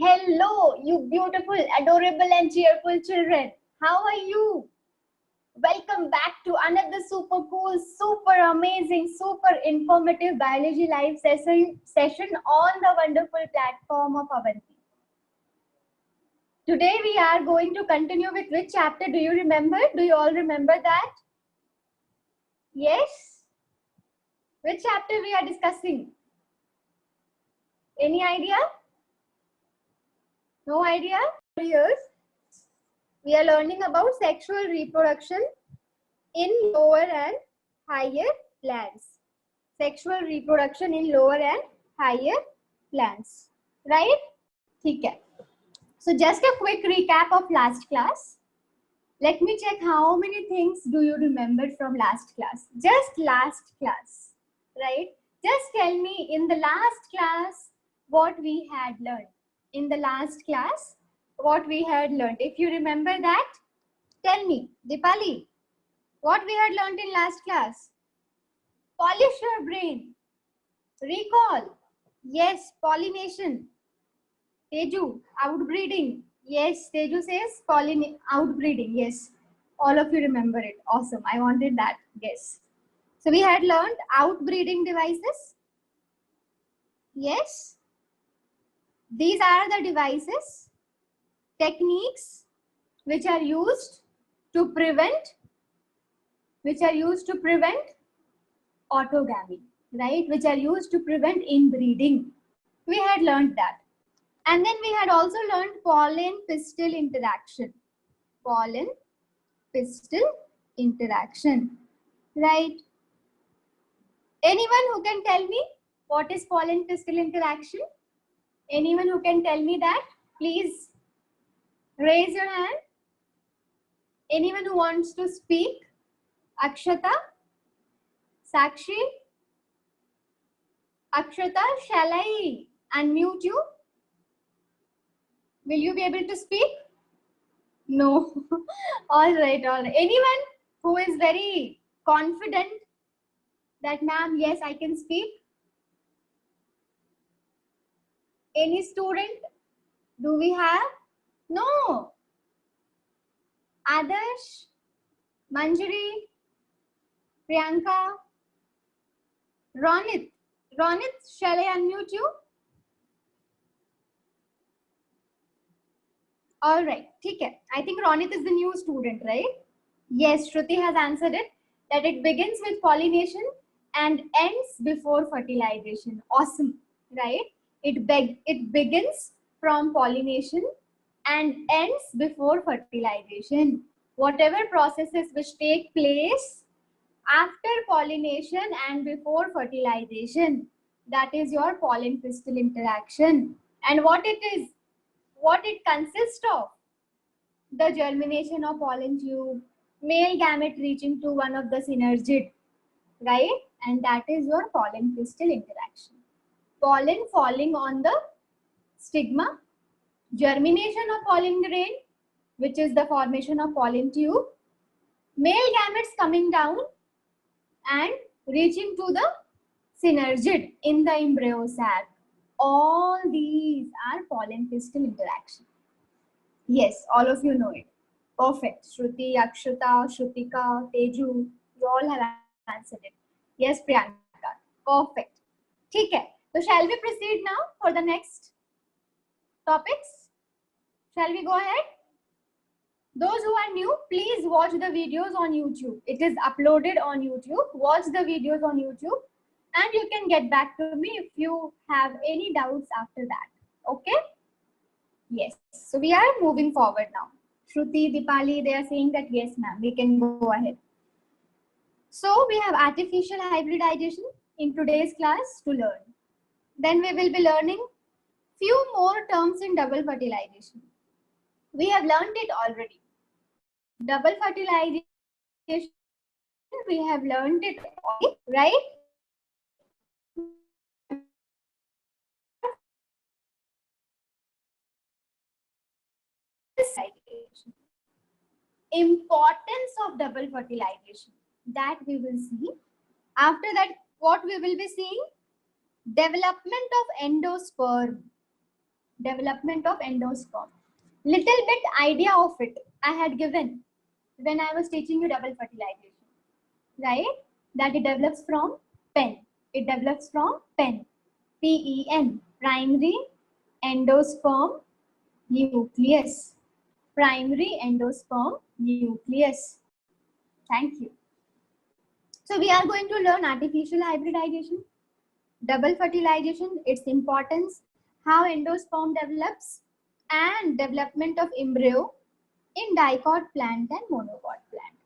Hello, you beautiful, adorable, and cheerful children. How are you? Welcome back to another super cool, super amazing, super informative biology live session on the wonderful platform of Avanti. Today we are going to continue with which chapter? Do you remember? Do you all remember that? Yes? Which chapter we are discussing? Any idea? No idea? Years we are learning about sexual reproduction in lower and higher plants. Sexual reproduction in lower and higher plants. Right? Okay. So just a quick recap of last class. Let me check how many things do you remember from last class. Just last class. Right? Just tell me in the last class what we had learned. In the last class, what we had learned. If you remember that, tell me. Dipali, what we had learned in last class? Polish your brain. Recall. Yes, pollination. Teju, outbreeding. Yes, Teju says outbreeding. Yes, all of you remember it. Awesome. I wanted that. Yes. So we had learned outbreeding devices. Yes. These are the devices, techniques which are used to prevent autogamy, right? Which are used to prevent inbreeding. We had learned that. And then we had also learned pollen-pistil interaction. Pollen-pistil interaction, right? Anyone who can tell me what is pollen-pistil interaction? Anyone who can tell me that? Please raise your hand. Anyone who wants to speak? Akshata? Sakshi? Akshata, shall I unmute you? Will you be able to speak? No. All right, all right. Anyone who is very confident that, ma'am, yes, I can speak? Any student? Do we have? No. Adarsh, Manjari, Priyanka, Ronit. Ronit, shall I unmute you? All right, okay. I think Ronit is the new student, right? Yes, Shruti has answered it, that it begins with pollination and ends before fertilization. Awesome, right? It begins from pollination and ends before fertilization. Whatever processes which take place after pollination and before fertilization, that is your pollen-pistil interaction. And what it consists of? The germination of pollen tube, male gamete reaching to one of the synergid, right? And that is your pollen-pistil interaction. Pollen falling on the stigma, germination of pollen grain, which is the formation of pollen tube, male gametes coming down and reaching to the synergid in the embryo sac. All these are pollen-pistil interaction. Yes, all of you know it. Perfect. Shruti, Akshata, Shrutika, Teju, you all have answered it. Yes, Priyanka. Perfect. Okay. So shall we proceed now for the next topics? Shall we go ahead? Those who are new, please watch the videos on YouTube. It is uploaded on YouTube. Watch the videos on YouTube and you can get back to me if you have any doubts after that. Okay? Yes. So we are moving forward now. Shruti, Dipali, they are saying that yes, ma'am, we can go ahead. So we have artificial hybridization in today's class to learn. Then we will be learning few more terms in double fertilization. We have learned it already. Double fertilization, we have learned it already, right? Importance of double fertilization, that we will see. After that, what we will be seeing? Development of endosperm. development of endosperm. Little bit idea of it I had given when I was teaching you double fertilization, right? That it develops from pen. It develops from pen. PEN, primary endosperm nucleus. Primary endosperm nucleus. Thank you. So we are going to learn artificial hybridization, double fertilization, its importance, how endosperm develops, and development of embryo in dicot plant and monocot plant.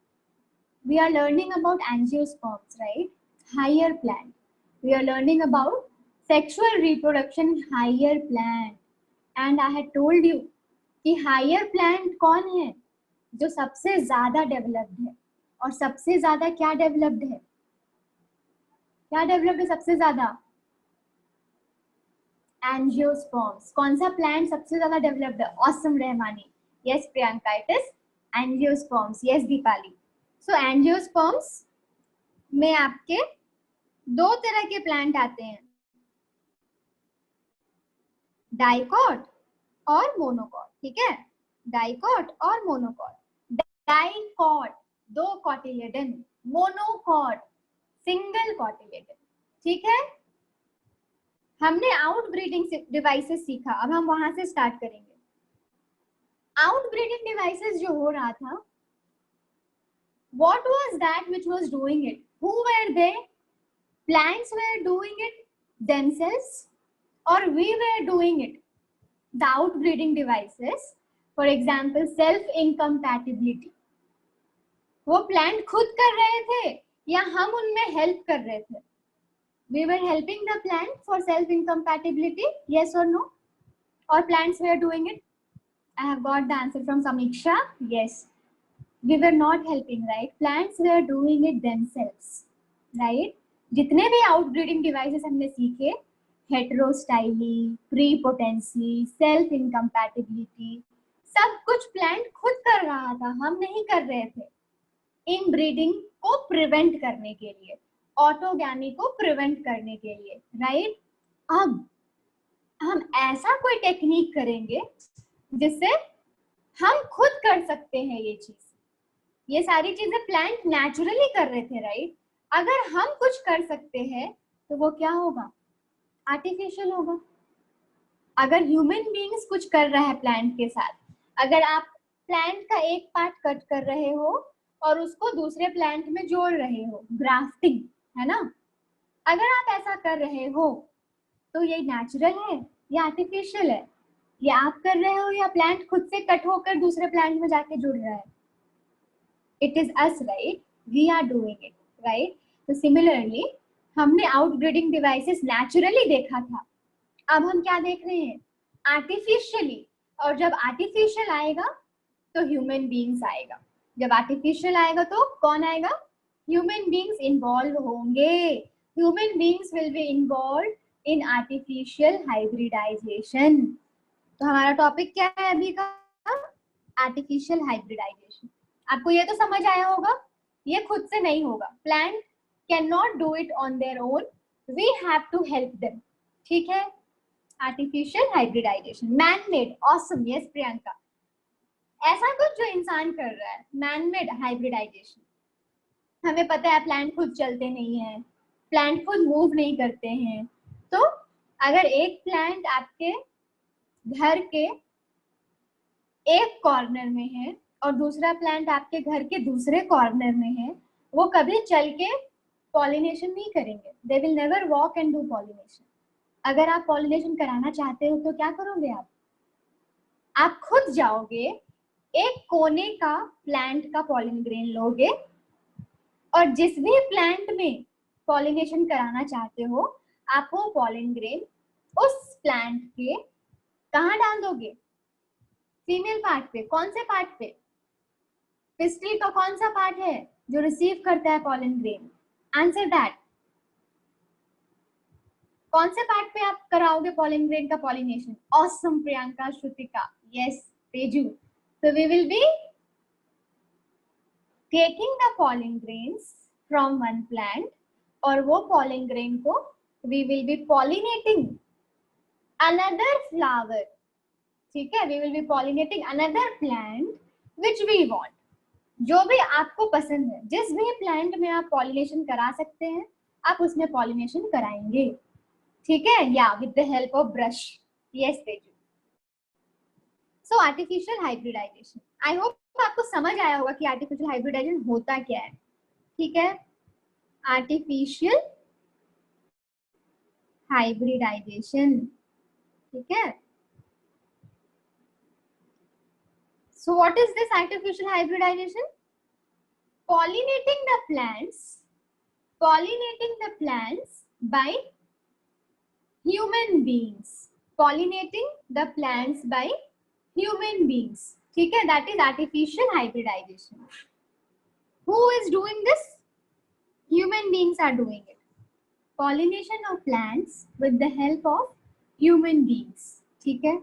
We are learning about angiosperms, right? Higher plant. We are learning about sexual reproduction in higher plant. And I had told you कि higher plant कौन है जो सबसे ज्यादा developed है और सबसे ज्यादा क्या डेवलप्ड है? क्या डेवलप्ड है सबसे ज्यादा? एंजियोस्पर्म्स. कौन सा प्लांट सबसे ज्यादा डेवलप्ड है? Awesome Rahmani. Yes Priyanka, it is angiosperms. Yes Deepali. So angiosperms में आपके दो तरह के प्लांट आते हैं, डाइकॉट और मोनोकॉट. ठीक है, डाइकॉट और मोनोकॉट. डाइकॉट दो कॉटिलेडन, मोनोकॉट सिंगल कॉटिलेडन. ठीक है, हमने आउटब्रीडिंग डिवाइसेस सीखा. अब हम वहां से स्टार्ट करेंगे. आउटब्रीडिंग डिवाइसेस जो हो रहा था, what was that which was doing it? Who were they? Plants were doing it themselves or we were doing it? The outbreeding devices, for example, self incompatibility, वो प्लांट खुद कर रहे थे या हम उनमें हेल्प कर रहे थे? We were helping the plant for self incompatibility, yes or no? Or plants were doing it? I have got the answer from Samiksha. Yes, we were not helping, right? Plants were doing it themselves, right? जितने भी outbreeding devices हमने सीखे, heterostyle, prepotency, self incompatibility, सब कुछ plant खुद कर रहा था, हम नहीं कर रहे थे. इनब्रीडिंग को प्रिवेंट करने के लिए, ऑटोगैमी को प्रिवेंट करने के लिए, राइट? अब हम ऐसा कोई टेक्निक करेंगे जिससे हम खुद कर सकते हैं ये चीज. ये सारी चीजें प्लांट नेचुरली कर रहे थे, राइट? अगर हम कुछ कर सकते हैं तो वो क्या होगा? आर्टिफिशियल होगा. अगर ह्यूमन बीइंग्स कुछ कर रहा है प्लांट के साथ, अगर आप प्लांट का एक पार्ट कट कर रहे हो और उसको दूसरे प्लांट में जोड़ रहे हो, ग्राफ्टिंग है ना, अगर आप ऐसा कर रहे हो तो ये नेचुरल है या आर्टिफिशियल है? ये आप कर रहे हो या प्लांट खुद से कट होकर दूसरे प्लांट में जाके जुड़ रहा है? It is us, right? We are doing it, right? तो सिमिलरली हमने आउटब्रीडिंग डिवाइसेस नेचुरली देखा था, अब हम क्या देख रहे हैं? आर्टिफिशियली. और जब आर्टिफिशियल आएगा तो ह्यूमन बीइंग्स आएगा. जब आर्टिफिशियल आएगा तो कौन आएगा? ह्यूमन बीइंग्स इन्वॉल्व होंगे. Human beings will be involve in artificial hybridization. तो हमारा टॉपिक क्या है अभी का? Artificial hybridization. आपको ये तो समझ आया होगा, ये खुद से नहीं होगा. Plant can not do it on their own, we have to help them. ठीक है, artificial hybridization. Man made, awesome. Yes Priyanka, ऐसा कुछ जो इंसान कर रहा है, मैन मेड हाइब्रिडाइजेशन. हमें पता है प्लांट खुद चलते नहीं है, प्लांट खुद मूव नहीं करते हैं. तो अगर एक प्लांट आपके घर के एक कॉर्नर में है और दूसरा प्लांट आपके घर के दूसरे कॉर्नर में है, वो कभी चल के पॉलिनेशन नहीं करेंगे. They will never walk and do pollination. अगर आप पॉलिनेशन कराना चाहते हो तो क्या करोगे? आप खुद जाओगे, एक कोने का प्लांट का पॉलिन ग्रेन लोगे और जिस भी प्लांट में पॉलिनेशन कराना चाहते हो, आप वो पॉलिन ग्रेन उस प्लांट के कहाँ डाल दोगे? फीमेल पार्ट पे. कौन से पार्ट पे? पिस्टिल का कौन सा पार्ट है जो रिसीव करता है पॉलिन ग्रेन? Answer that. कौन से पार्ट पे आप कराओगे पॉलिन ग्रेन का pollination? Awesome Priyanka, Shrutika. Yes Teju. So we will be taking the pollen grains from one plant और वो pollen grain को we will be pollinating another flower ठीक है, we will be pollinating another plant which we want. जो भी आपको पसंद है, जिस भी प्लांट में आप पॉलिनेशन करा सकते हैं आप उसमें पॉलिनेशन कराएंगे, ठीक है, या with the help of brush. Yes Teju. So artificial hybridization, I hope आपको समझ आया होगा कि आर्टिफिशियल हाइब्रिडाइजेशन होता क्या है, ठीक है। आर्टिफिशियल हाइब्रिडाइजेशन, ठीक है। So what is this artificial hybridization? pollinating the plants pollinating the plants by human beings, pollinating the plants by human beings, ठीक है, that is artificial hybridization. Who is doing this? Human beings are doing it. Pollination of plants with the help of human beings, ठीक है।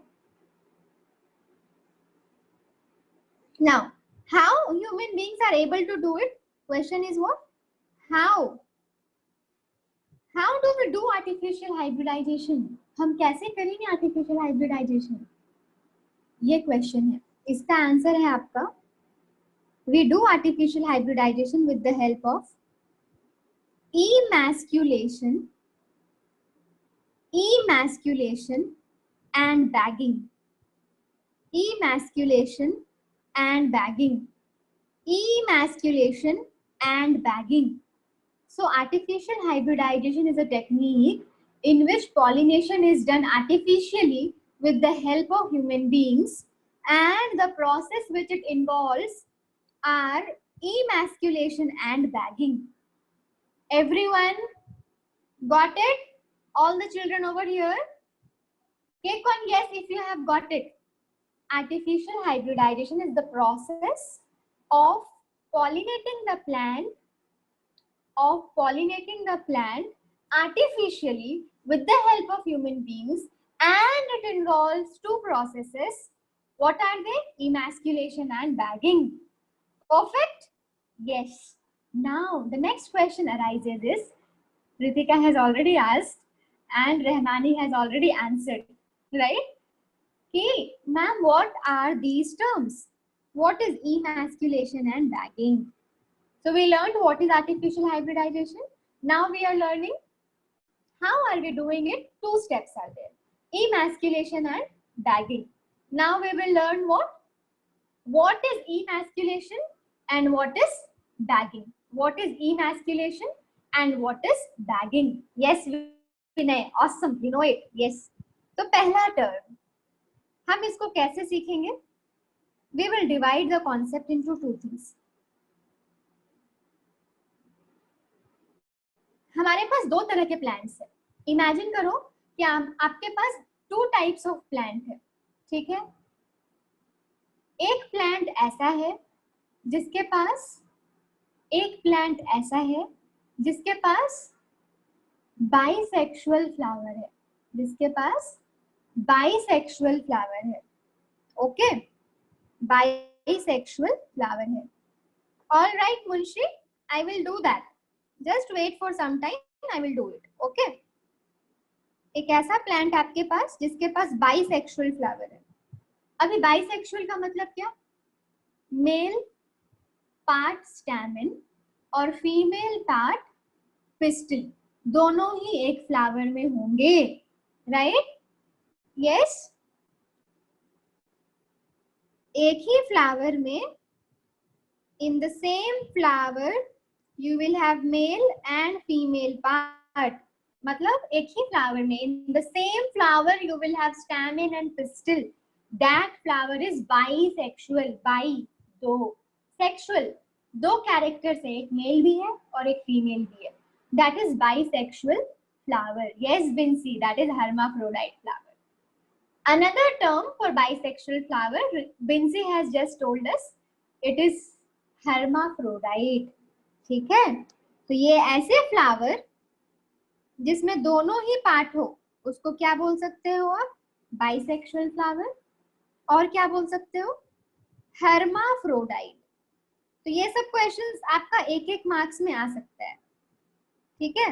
Now how human beings are able to do it? Question is what? How do we do artificial hybridization? हम कैसे करेंगे artificial hybridization? ये question है, इसका answer है आपका we do artificial hybridization with the help of emasculation and bagging. Emasculation and bagging. Emasculation and bagging. So artificial hybridization is a technique in which pollination is done artificially with the help of human beings, and the process which it involves are emasculation and bagging. Everyone got it? All the children over here? Click on yes if you have got it. Artificial hybridization is the process of pollinating the plant artificially with the help of human beings, and it involves two processes. What are they? Emasculation and bagging. Perfect? Yes. Now the next question arises is, Ritika has already asked and Rahmani has already answered, right? Okay, ma'am, what are these terms? What is emasculation and bagging? So we learned what is artificial hybridization. Now we are learning how are we doing it. Two steps are there, emasculation and bagging. Now we will learn what is emasculation and what is bagging. What is emasculation and what is bagging? Yes, Vinay, awesome, you know it. Yes. तो पहला term हम इसको कैसे सीखेंगे? We will divide the concept into two things. हमारे पास दो तरह के प्लांट्स है। इमेजिन करो कि आपके पास टू टाइप्स ऑफ प्लांट है, ठीक है। एक प्लांट ऐसा है जिसके पास बाइसेक्सुअल फ्लावर है, ओके, बाइसेक्सुअल फ्लावर है। All right Munshi, I will do that, just wait for some time, I will do it, okay. एक ऐसा प्लांट आपके पास जिसके पास बाइसेक्सुअल फ्लावर है। अभी बाइसेक्सुअल का मतलब क्या? मेल पार्ट स्टैमेन और फीमेल पार्ट पिस्टिल, दोनों ही एक फ्लावर में होंगे, राइट? यस, एक ही फ्लावर में, in the same flower you will have male and female part. मतलब एक ही फ्लावर में, in the same flower you will have stamen and pistil. That flower is bisexual. Bi, दो, sexual, दो characters है, एक mail भी है और एक फीमेल भी है. That is bisexual flower. Yes, Vinci, that is hermaphrodite flower. Another term for bisexual flower, Vinci has just told us, it is hermaphrodite. ठीक है, तो ये ऐसे फ्लावर जिसमें दोनों ही पार्ट हो उसको क्या बोल सकते हो आप? Bisexual flower. और क्या बोल सकते हो? हर्माफ्रोडाइट. तो ये सब क्वेश्चंस आपका एक एक मार्क्स में आ सकता है, ठीक है.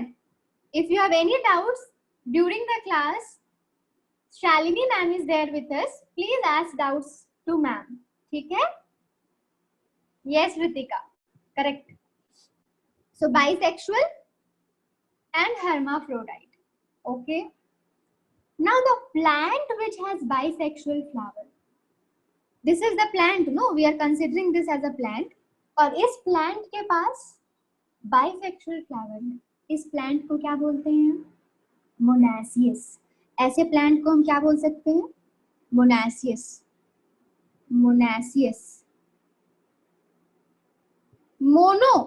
If you have any doubts during the class, Shalini ma'am is there with us, please ask doubts to ma'am, ठीक है? Yes Ritika, correct. So bisexual and hermaphrodite. Okay. Now the plant which has bisexual flower. This is the plant, no? We are considering this as a plant. और इस plant के पास bisexual flower है. इस plant को क्या बोलते हैं? Monoecious. ऐसे plant को हम क्या बोल सकते हैं? Monoecious. Monoecious. Mono.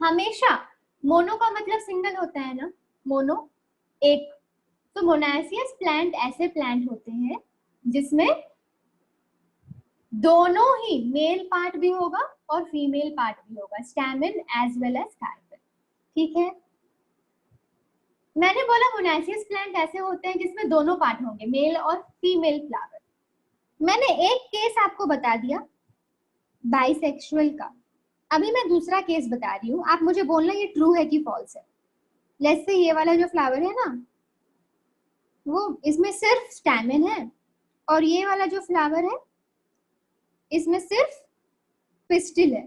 हमेशा मोनो का मतलब सिंगल होता है ना, मोनो एक. तो मोनासियस प्लांट ऐसे प्लांट होते हैं जिसमें दोनों ही मेल पार्ट भी होगा और फीमेल पार्ट भी होगा, stamen as well as carpel. ठीक है, मैंने बोला मोनासियस प्लांट ऐसे होते हैं जिसमें दोनों पार्ट होंगे, मेल और फीमेल फ्लावर. मैंने एक केस आपको बता दिया बाइसेक्सुअल का. अभी मैं दूसरा केस बता रही हूँ, आप मुझे बोलना ये ट्रू है कि फॉल्स है. लेट्स से ये वाला जो फ्लावर है ना, वो इसमें सिर्फ स्टैमेन है, और ये वाला जो फ्लावर है इसमें सिर्फ पिस्टिल है,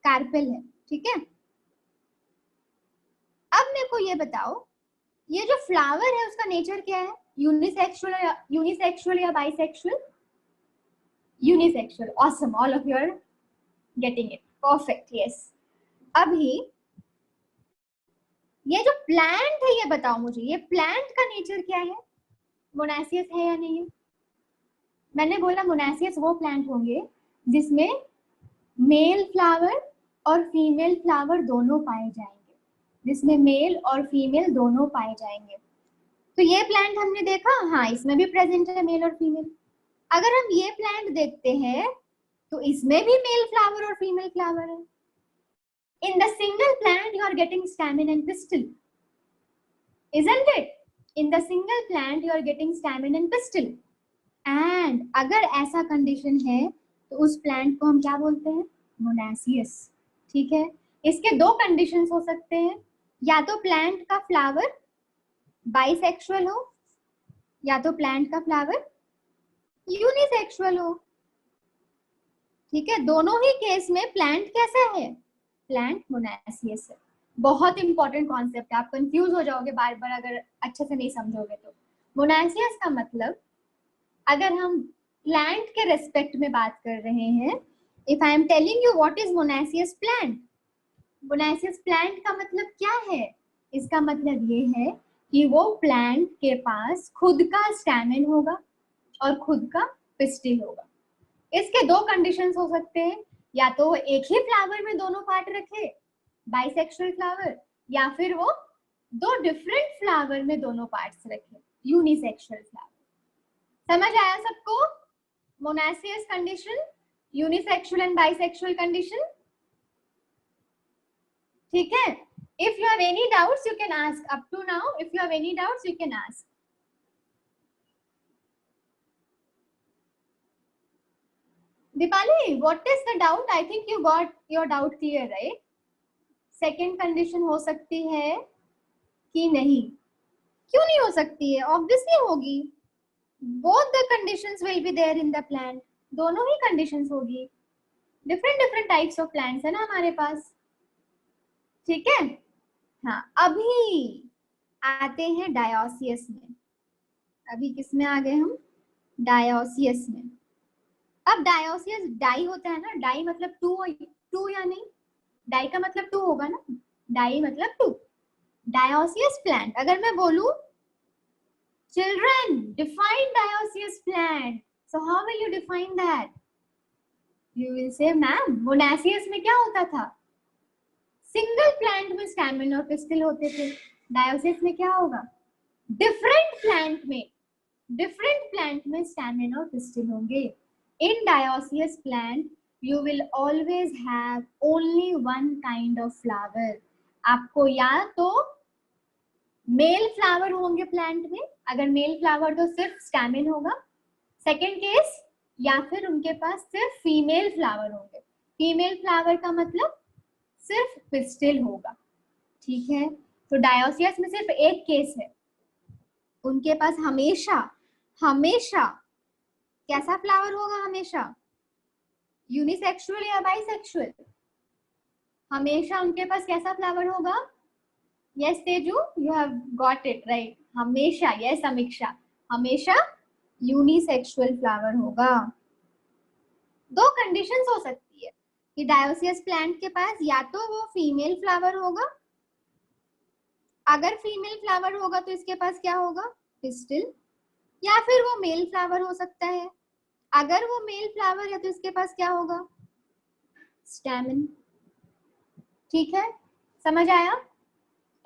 कार्पेल है. ठीक है, अब मेरे को ये बताओ, ये जो फ्लावर है उसका नेचर क्या है? यूनिसेक्सुअल या bisexual? Unisexual. Awesome, all of you are getting it. Perfect, yes. अभी ये जो प्लांट है, ये बताओ मुझे, ये प्लांट का नेचर क्या है? मोनासियस है या नहीं है? मैंने बोला मोनासियस वो प्लांट होंगे जिसमें मेल फ्लावर और फीमेल फ्लावर दोनों पाए जाएंगे, जिसमें मेल और फीमेल दोनों पाए जाएंगे. तो ये प्लांट हमने देखा, हाँ इसमें भी प्रेजेंट है मेल और फीमेल. अगर हम ये प्लांट देखते हैं तो इसमें भी मेल फ्लावर और फीमेल फ्लावर है. In the single plant, you are getting stamen and pistil, isn't it? In the single plant, you are getting stamen and pistil. And अगर ऐसा कंडीशन है तो उस प्लांट को हम क्या बोलते हैं? मोनासियस. ठीक है, इसके दो कंडीशंस हो सकते हैं, या तो प्लांट का फ्लावर बाइसेक्सुअल हो, या तो प्लांट का फ्लावर यूनिसेक्सुअल हो. ठीक है, दोनों ही केस में प्लांट कैसा है? प्लांट मोनासियस है. बहुत इंपॉर्टेंट कॉन्सेप्ट है, आप कंफ्यूज हो जाओगे बार बार अगर अच्छे से नहीं समझोगे तो. मोनासियस का मतलब, अगर हम प्लांट के रेस्पेक्ट में बात कर रहे हैं, if I am telling you what is monoecious plant, monoecious plant का मतलब क्या है? इसका मतलब ये है कि वो प्लांट के पास खुद का स्टैमेन होगा और खुद का पिस्टिल होगा. इसके दो कंडीशंस हो सकते हैं, या तो वो एक ही फ्लावर में दोनों पार्ट रखे, बाइसेक्सुअल फ्लावर, या फिर वो दो डिफरेंट फ्लावर में दोनों पार्ट्स रखे, यूनिसेक्सुअल फ्लावर. समझ आया सबको? Monoecious condition, unisexual and bisexual condition. ठीक है, if you have any doubts you can ask. Up to now if you have any doubts you can ask. Dipali, what is the doubt? I think you got your doubt clear, right? Second condition हो सकती है कि नहीं? क्यों नहीं हो सकती है? Obviously होगी. Both the conditions will be there in the plant. दोनों ही conditions होगी. Different types of plants है ना हमारे पास. ठीक है? हाँ, अभी आते हैं डायोसियस में. अभी किस में आ गए हम? डायोसियस में. अब डायोसियस डाई होता है ना, डाई मतलब टू या नहीं? डाई का मतलब टू होगा ना, डाई मतलब टू. डायोसियस प्लांट, अगर मैं बोलूं children define dioecious plant, so how will you define that? You will say ma'am monoecious में क्या होता था? सिंगल प्लांट में स्टैमेन और पिस्टिल होते थे. डायोसियस में क्या होगा? डिफरेंट प्लांट में स्टैमेन और पिस्टिल होंगे. In dioecious plant, you will always have only one kind of flower. आपको या तो मेल फ्लावर होंगे प्लांट में, अगर मेल फ्लावर तो सिर्फ स्टैमेन होगा. सेकेंड केस, या फिर उनके पास सिर्फ फीमेल फ्लावर होंगे. फीमेल फ्लावर का मतलब सिर्फ पिस्टिल होगा. ठीक है, तो डायोसियस में सिर्फ एक केस है, उनके पास हमेशा हमेशा कैसा फ्लावर होगा? हमेशा यूनिसेक्सुअल या बाइसेक्सुअल? हमेशा उनके पास कैसा फ्लावर होगा? Yes Teju, you have got it right. हमेशा, यस समीक्षा, हमेशा यूनिसेक्सुअल फ्लावर होगा। दो कंडीशंस हो सकती है कि डायोसियस प्लांट के पास या तो वो फीमेल फ्लावर होगा, अगर फीमेल फ्लावर होगा तो इसके पास क्या होगा? पिस्टिल, या फिर वो मेल फ्लावर हो सकता है, अगर वो मेल फ्लावर है तो इसके पास क्या होगा? स्टैमेन। ठीक है, समझ आया?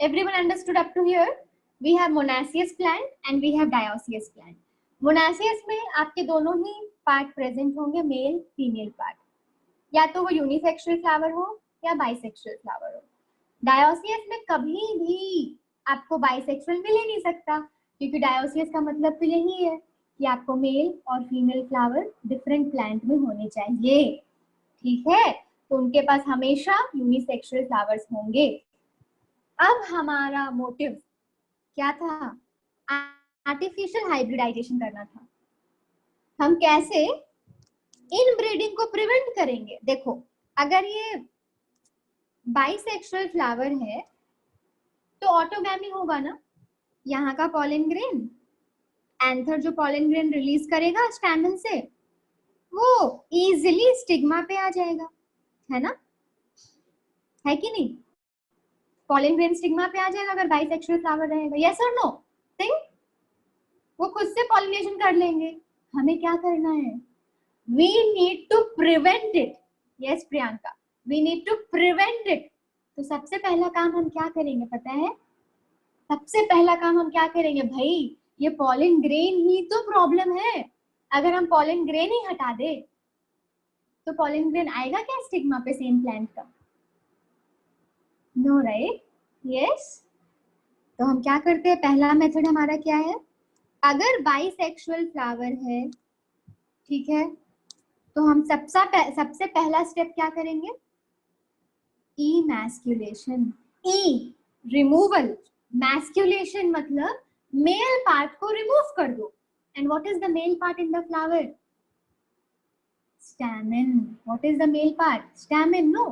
Everyone understood up to here? We have monoecious plant and we have dioecious plant. Monoecious में आपके दोनों ही पार्ट प्रेजेंट होंगे, मेल फीमेल पार्ट, या तो वो यूनिसेक्सुअल फ्लावर हो या बाइसेक्सुअल फ्लावर हो। डायोसियस में कभी भी आपको बाइसेक्सुअल मिल ही नहीं सकता, क्योंकि डायोसियस का मतलब तो यही है कि आपको मेल और फीमेल फ्लावर डिफरेंट प्लांट में होने चाहिए। ठीक है, तो उनके पास हमेशा यूनिसेक्सुअल फ्लावर्स होंगे। अब हमारा मोटिव क्या था? आर्टिफिशियल हाइब्रिडाइजेशन करना था। हम कैसे इन ब्रीडिंग को प्रिवेंट करेंगे? देखो, अगर ये बाइसेक्सुअल फ्लावर है तो ऑटोगैमी होगा ना, यहाँ का पॉलन ग्रेन, एंथर जो पॉलन ग्रेन रिलीज करेगा स्टैमेन से, वो इजिली स्टिग्मा पे आ जाएगा, है ना? है कि नहीं? पॉलन ग्रेन स्टिग्मा पे आ जाएगा अगर बाइसेक्सुअल फ्लावर रहेगा। यस और नो? थिंक वो खुद से पॉलिनेशन कर लेंगे। हमें क्या करना है? We need to prevent it. Yes Priyanka, we need to prevent it. तो सबसे पहला काम हम क्या करेंगे पता है? सबसे पहला काम हम क्या करेंगे भाई? ये पॉलन ग्रेन ही तो प्रॉब्लम है। अगर हम पॉलन ग्रेन ही हटा दे तो पॉलन ग्रेन आएगा क्या स्टिग्मा पे सेम प्लांट का? No right? यस। तो हम क्या करते हैं? पहला मेथड हमारा क्या है? अगर बाइसेक्सुअल फ्लावर है, ठीक है, तो हम सबसे पहला स्टेप क्या करेंगे? इमैस्कुलेशन। ई रिमूवल, मैस्कुलेशन मतलब मेल पार्ट को रिमूव कर दो। And what is the male part in the flower? Stamen. What is the male part? Stamen. No,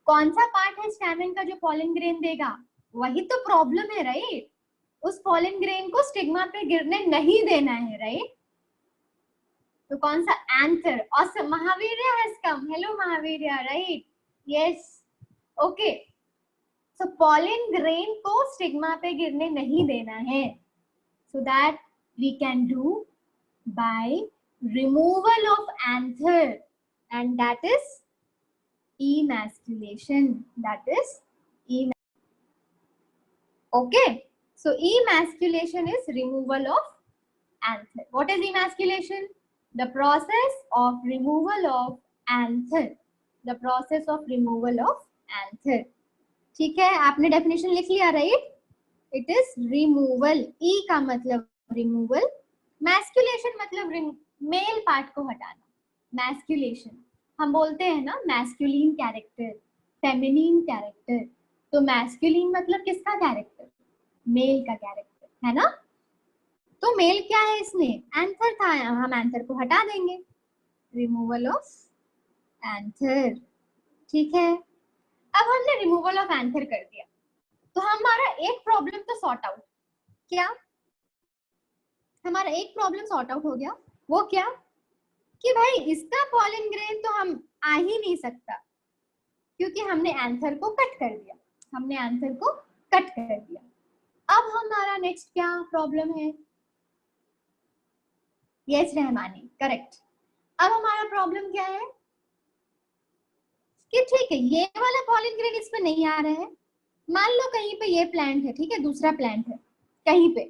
कौन सा पार्ट है स्टैमेन का जो पॉलन ग्रेन देगा? वही तो प्रॉब्लम है राइट? उस पॉलन ग्रेन को स्टिग्मा पे गिरने नहीं देना है राइट? तो कौन सा? Anther. Awesome, Mahavirya has come. Hello Mahavirya, right? Yes, okay. So pollen grain को स्टिग्मा पे गिरने नहीं देना है, so that we can do by removal of anther, and that is emasculation. That is okay. So emasculation is removal of anther. What is emasculation? The process of removal of anther. The process of removal of anther. ठीक है, आपने definition लिख लिया right? It is removal. E का मतलब removal, मैस्कुलेशन मतलब male part को हटाना। मैस्कुलेशन हम बोलते हैं ना, मैस्कुलिन कैरेक्टर, फेमिनिन कैरेक्टर। तो मैस्कुलिन मतलब किसका कैरेक्टर? मेल का कैरेक्टर, है ना? तो मेल क्या है इसमें? एंथर था, हम एंथर को हटा देंगे। Removal of anther. ठीक है, अब हमने रिमूवल ऑफ एंथर कर दिया तो हमारा एक प्रॉब्लम तो सॉर्ट आउट। क्या? हमारा एक प्रॉब्लम सॉर्ट आउट हो गया। वो क्या? कि भाई इसका पॉलन ग्रेन तो हम आ ही नहीं सकता, क्योंकि हमने एंथर को कट कर दिया। हमने एंथर को कट कर दिया। अब हमारा नेक्स्ट क्या प्रॉब्लम है? Yes Rahmani, correct. अब हमारा प्रॉब्लम क्या है कि ठीक है, ये वाला पॉलन ग्रेन इसमें नहीं आ रहा है। मान लो कहीं पे ये प्लांट है, ठीक है, दूसरा प्लांट है कहीं पे,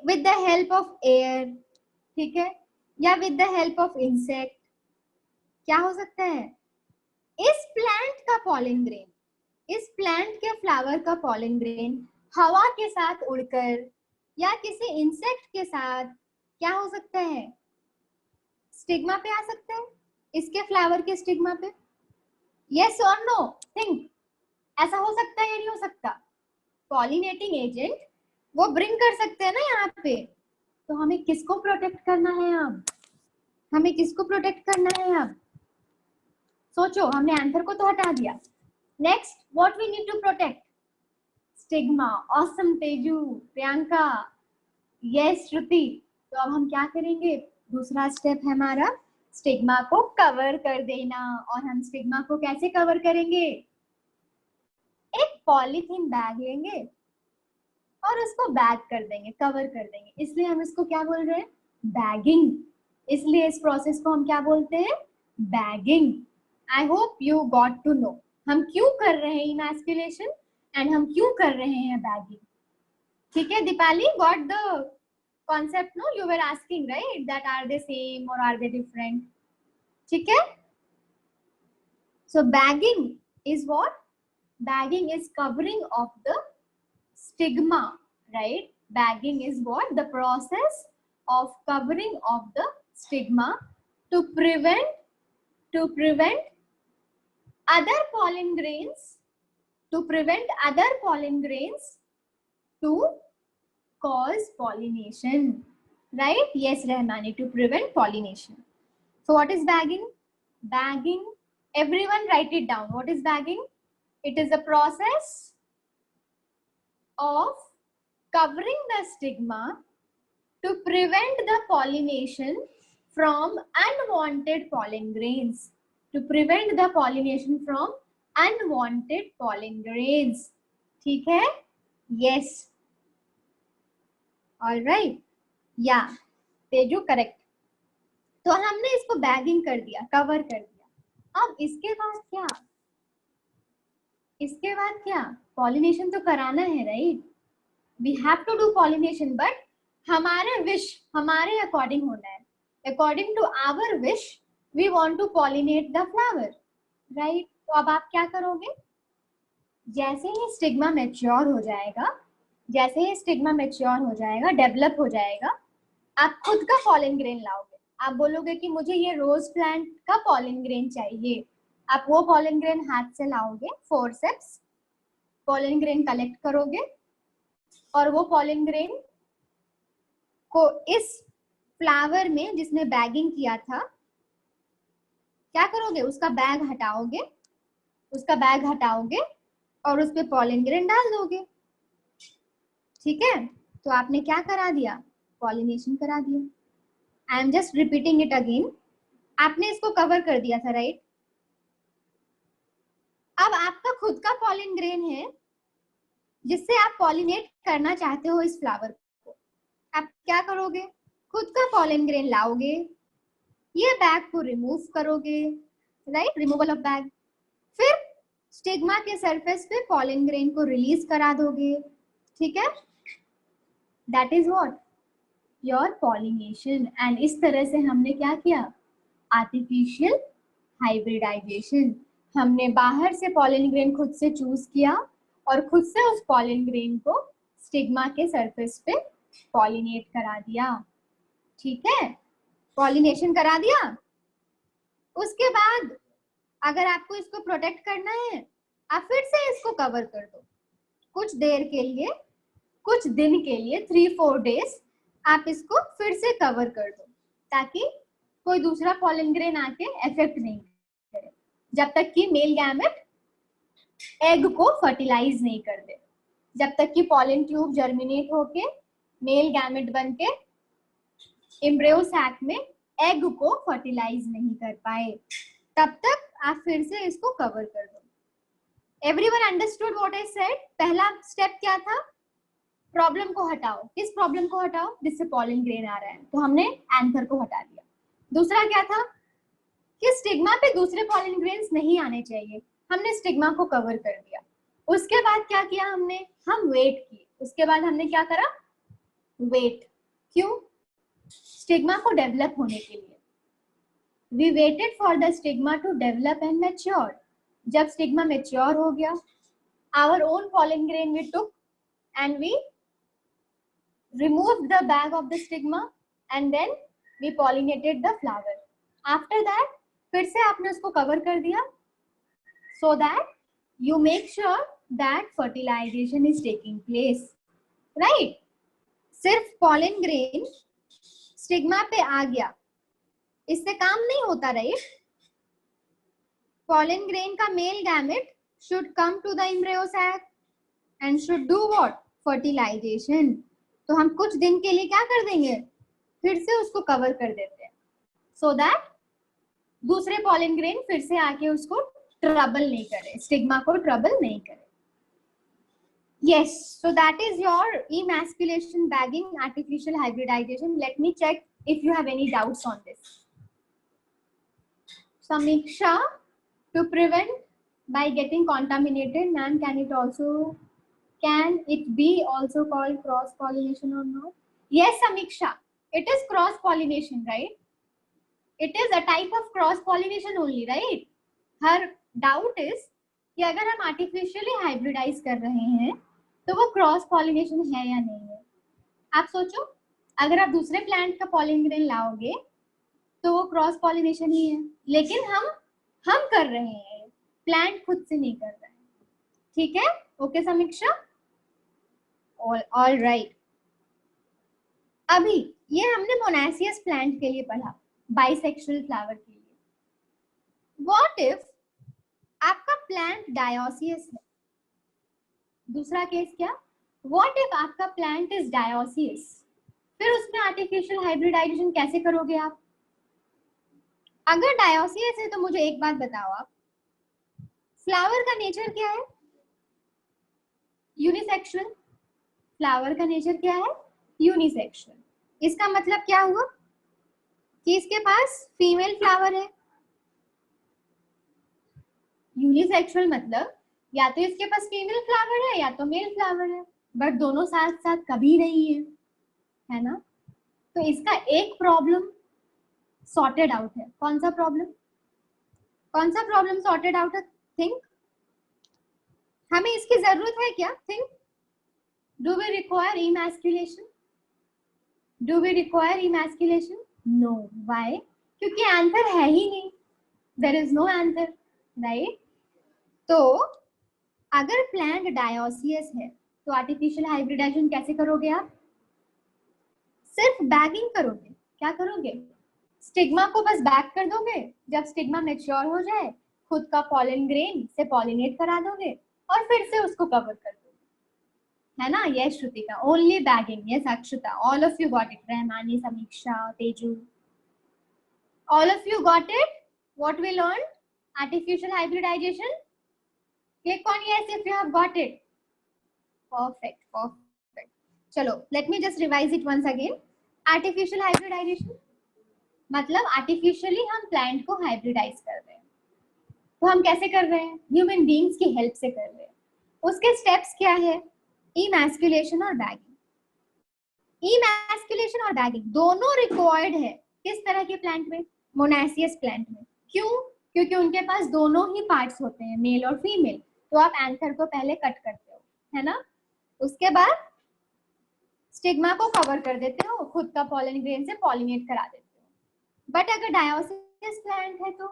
with the help of air, ठीक है, या with the help of insect, क्या हो सकता है? इस प्लांट का पॉलन ग्रेन, इस प्लांट के फ्लावर का पॉलन ग्रेन हवा के साथ उड़कर या किसी इंसेक्ट के साथ क्या हो सकता है? स्टिग्मा पे आ सकता है, इसके फ्लावर के स्टिग्मा पे। यस और नो? थिंक, ऐसा हो सकता है या नहीं हो सकता? पॉलिनेटिंग एजेंट वो ब्रिंग कर सकते हैं ना यहाँ पे। तो हमें किसको प्रोटेक्ट करना है अब? हमें किसको प्रोटेक्ट करना है अब? सोचो, हमने एंथर को तो हटा दिया। Next what we need to protect? Stigma. Awesome Teju, Priyanka, yes Shruti. तो अब हम क्या करेंगे? दूसरा स्टेप है हमारा स्टिग्मा को कवर कर देना। और हम स्टिग्मा को कैसे कवर करेंगे? एक पॉलीथीन बैग लेंगे और उसको बैग कर देंगे, कवर कर देंगे। इसलिए हम इसको क्या बोल रहे हैं? बैगिंग। इसलिए इस प्रोसेस को हम क्या बोलते हैं? Bagging. I hope you got to know हम क्यों कर रहे हैं इमैस्कुलेशन एंड हम क्यों कर रहे हैं बैगिंग। ठीक है Deepali, got the concept? No, you were asking, right, that are they same or are they different? ठीक है? So bagging is what? Bagging is covering of the stigma, right? Bagging is what? The process of covering of the stigma to prevent other pollen grains, to cause pollination, right? Yes Rahmani, to prevent pollination. So what is bagging? Bagging, everyone write it down. What is bagging? It is a process of covering the stigma to prevent the pollination from unwanted pollen grains. To prevent the pollination from unwanted pollen grains. ठीक है? Yes. All right. Yeah. Teju correct. तो हमने इसको bagging कर दिया, cover कर दिया। अब इसके बाद क्या? इसके बाद क्या? पॉलिनेशन तो कराना है, right? We have to do pollination, but हमारे विश हमारे अकॉर्डिंग होना है। According to our wish we want to pollinate the flower, right? तो अब आप क्या करोगे? जैसे ही स्टिग्मा मैच्योर हो जाएगा, जैसे ही स्टिग्मा मैच्योर हो जाएगा, डेवलप हो जाएगा, आप खुद का पॉलन ग्रेन लाओगे। आप बोलोगे कि मुझे ये रोज प्लांट का पॉलन ग्रेन चाहिए। आप वो पॉलन ग्रेन हाथ से लाओगे, फोरसेप्स पॉलन ग्रेन कलेक्ट करोगे और वो पॉलन ग्रेन को इस फ्लावर में जिसने बैगिंग किया था क्या करोगे? उसका बैग हटाओगे, उसका बैग हटाओगे और उस पे पॉलन ग्रेन डाल दोगे। ठीक है? तो आपने क्या करा दिया? पॉलिनेशन करा दिया। I am just repeating it again. आपने इसको कवर कर दिया था, राइट? अब आपका खुद का पॉलन ग्रेन है जिससे आप पॉलिनेट करना चाहते हो इस फ्लावर को। आप क्या करोगे? खुद का पॉलन ग्रेन लाओगे, ये बैग को रिमूव करोगे, राइट? Removal of bag. फिर स्टिग्मा के सरफेस पे पॉलन ग्रेन को रिलीज करा दोगे। ठीक है? That is what? Your pollination. And इस तरह से हमने क्या किया? Artificial hybridization. हमने बाहर से पॉलन ग्रेन खुद से चूज किया और खुद से उस पॉलन ग्रेन को स्टिग्मा के सरफेस पे पॉलिनेट करा दिया। ठीक है? पॉलिनेशन करा दिया। उसके बाद अगर आपको इसको प्रोटेक्ट करना है, आप फिर से इसको कवर कर दो कुछ देर के लिए, कुछ दिन के लिए, 3-4 डेज आप इसको फिर से कवर कर दो ताकि कोई दूसरा पॉलन ग्रेन आके इफेक्ट नहीं करे, जब तक कि मेल गैमेट एग को फर्टिलाइज नहीं कर दे, जब तक कि पॉलन ट्यूब जर्मिनेट होके मेल गैमेट बनके एम्ब्रियो सैक में एग को फर्टिलाइज नहीं कर पाए, तब तक आप फिर से इसको कवर कर दो। Everyone understood what I said? पहला स्टेप क्या था? प्रॉब्लम को हटाओ। किस प्रॉब्लम को हटाओ? जिससे पॉलन ग्रेन आ रहा है, तो हमने एंथर को हटा दिया। दूसरा क्या था? कि स्टिग्मा पे दूसरे पॉलन ग्रेन्स नहीं आने चाहिए, हमने स्टिग्मा को कवर कर दिया। उसके बाद क्या किया हमने? हम वेट किए। उसके बाद हमने क्या करा? वेट। क्यों? स्टिग्मा को डेवलप होने के लिए। We waited for the stigma to develop and mature. जब स्टिग्मा मैच्योर हो गया, our own pollen grain we took and we removed the bag of the stigma and then we pollinated the flower. After that फिर से आपने उसको cover कर दिया so that you make sure that fertilization is taking place, right? सिर्फ pollen grain stigma पे आ गया, इससे काम नहीं होता, राइट? पॉलन ग्रेन का male gamete should come to the embryo sac and should do what? Fertilization. तो हम कुछ दिन के लिए क्या कर देंगे, फिर से उसको कवर कर देते हैं, सो दैट दूसरे पॉलन ग्रेन फिर से आके उसको ट्रबल नहीं करे, स्टिग्मा को ट्रबल नहीं करे। Yes, so that is your emasculation, bagging, artificial hybridization. Let me check if you have any doubts on this. Samiksha, to prevent by getting contaminated, ma'am, can it be also called cross pollination or not? Yes, Samiksha, it is cross pollination, right? It is a type of cross pollination only, right? Her doubt is कि अगर हम artificially hybridize कर रहे हैं तो वो cross pollination है या नहीं है। आप सोचो, अगर आप दूसरे प्लांट का पॉलन ग्रेन लाओगे तो वो क्रॉस पॉलिनेशन ही है, लेकिन हम कर रहे हैं, प्लांट खुद से नहीं कर रहा है। ठीक है, ओके समीक्षा, ऑल राइट। अभी ये हमने मोनासियस प्लांट के लिए पढ़ा, बाइसेक्सुअल फ्लावर के लिए। व्हाट इफ आपका प्लांट डायोसियस है? दूसरा केस क्या, व्हाट इफ आपका प्लांट इज डायोसियस? फिर उसमें आर्टिफिशियल हाइब्रिडाइजेशन कैसे करोगे आप? अगर डायोसियस है तो मुझे एक बात बताओ आप, फ्लावर का नेचर क्या है? यूनिसेक्सुअल। फ्लावर का नेचर क्या है? यूनिसेक्सुअल। इसका मतलब क्या हुआ कि इसके पास फीमेल फ्लावर है। यूनिसेक्सुअल मतलब या तो इसके पास फीमेल फ्लावर है या तो मेल फ्लावर है, बट दोनों साथ साथ कभी नहीं है ना? तो इसका एक प्रॉब्लम सॉर्टेड आउट है। कौन सा प्रॉब्लम? कौन सा प्रॉब्लम सॉर्टेड आउट है? थिंक। हमें इसकी जरूरत है क्या? Think. Do we require emasculation? Do we require emasculation? No. Why? क्योंकि एंथर है ही नहीं, there is no anther, right? तो अगर प्लांट डायोसियस है तो आर्टिफिशियल हाइब्रिडाइजेशन कैसे करोगे आप? सिर्फ बैगिंग करोगे। क्या करोगे? स्टिग्मा को बस बैग कर दोगे, जब स्टिग्मा मैच्योर हो जाए खुद का पॉलन ग्रेन से पॉलिनेट करा दोगे और फिर से उसको कवर कर दोगे, है ना? Yes Shrutika, only bagging. Yes Akshata, all of you got it. Rahmani, Samiksha, Teju, all of you got it. What we learn? Artificial hybridization. Click on yes if you have got it. Perfect, perfect. चलो, let me just revise it once again. Artificial hybridization मतलब artificially हम plant को hybridize कर रहे हैं। तो हम कैसे कर रहे हैं? Human beings की help से कर रहे हैं। उसके steps क्या है? Emasculation और bagging। Emasculation और bagging दोनों required है। किस तरह के plant में? Monaceous plant में। क्यों? क्योंकि उनके पास दोनों ही पार्ट्स होते हैं, मेल और फीमेल। तो आप एंथर को पहले कट करते हो, है ना? उसके बाद स्टिग्मा को कवर कर देते हो, खुद का पॉलन ग्रेन से पॉलिनेट करा देते हो। बट अगर डायोसियस प्लांट है तो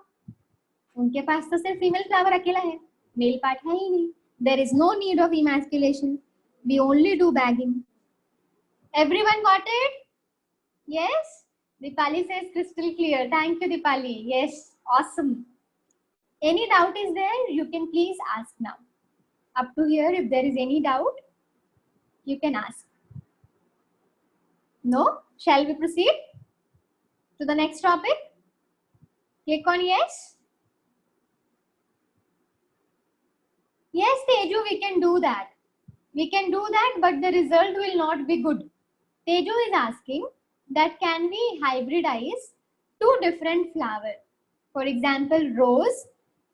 उनके पास तो सिर्फ फीमेल फ्लावर अकेला है, मेल पार्ट है ही नहीं। There is no need of emasculation, we only do bagging. Everyone got it? Yes, Deepali says crystal clear. Thank you Deepali. Yes, awesome. Any doubt is there? You can please ask now. Up to here, if there is any doubt, you can ask. No? Shall we proceed to the next topic? Click on yes. Yes, Teju, we can do that. We can do that, but the result will not be good. Teju is asking that can we hybridize two different flowers? For example, rose